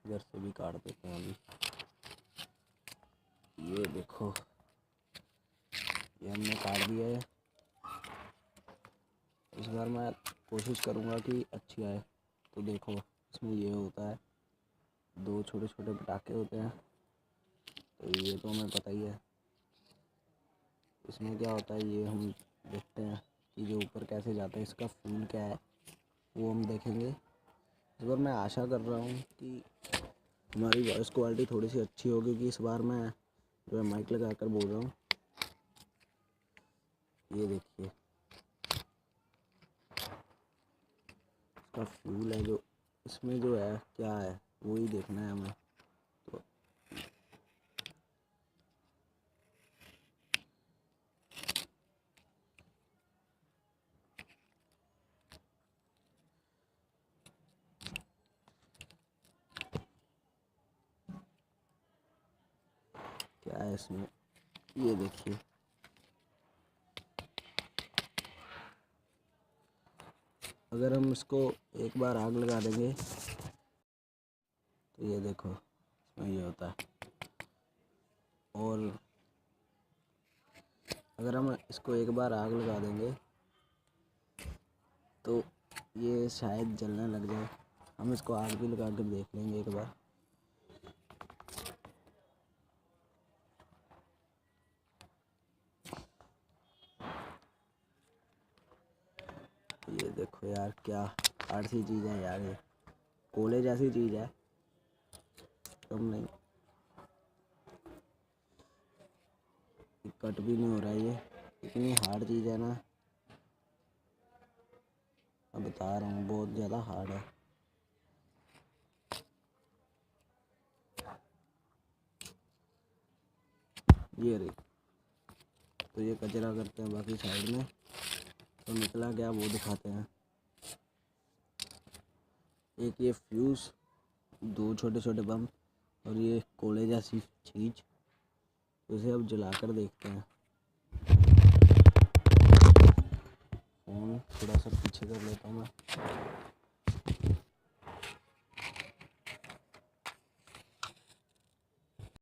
इधर से भी काट देते हैं अभी। ये देखो, ये हमने काट दिया है। इस बार मैं कोशिश करूँगा कि अच्छी आए। तो देखो, इसमें ये होता है, 2 छोटे छोटे पटाखे होते हैं। तो ये तो हमें पता ही है। इसमें क्या होता है ये हम देखते हैं कि जो ऊपर कैसे जाता है, इसका फ्यूल क्या है वो हम देखेंगे। इस बार मैं आशा कर रहा हूँ कि हमारी वॉइस क्वालिटी थोड़ी सी अच्छी होगी, क्योंकि इस बार मैं जो है माइक लगा कर बोल रहा हूँ। ये देखिए, इसका फ्यूल है, जो इसमें जो है क्या है वो ही देखना है हमें। तो क्या है इसमें, ये देखिए, अगर हम इसको एक बार आग लगा देंगे तो ये देखो इसमें ये होता है। और अगर हम इसको एक बार आग लगा देंगे तो ये शायद जलने लग जाए। हम इसको आग भी लगा कर देख लेंगे एक बार। ये देखो यार, क्या हार्ड सी चीज़ है यार, ये कोले जैसी चीज़ है, कम नहीं। कट भी नहीं हो रहा है, ये इतनी हार्ड चीज़ है ना, मैं बता रहा हूँ बहुत ज़्यादा हार्ड है। ये रही, तो ये कचरा करते हैं बाकी साइड में। तो निकला क्या वो दिखाते हैं। एक ये फ्यूज़, 2 छोटे छोटे बम, और ये कोले जैसी चीज़। इसे अब जला कर देखते हैं। फोन थोड़ा सा पीछे कर लेता हूँ मैं।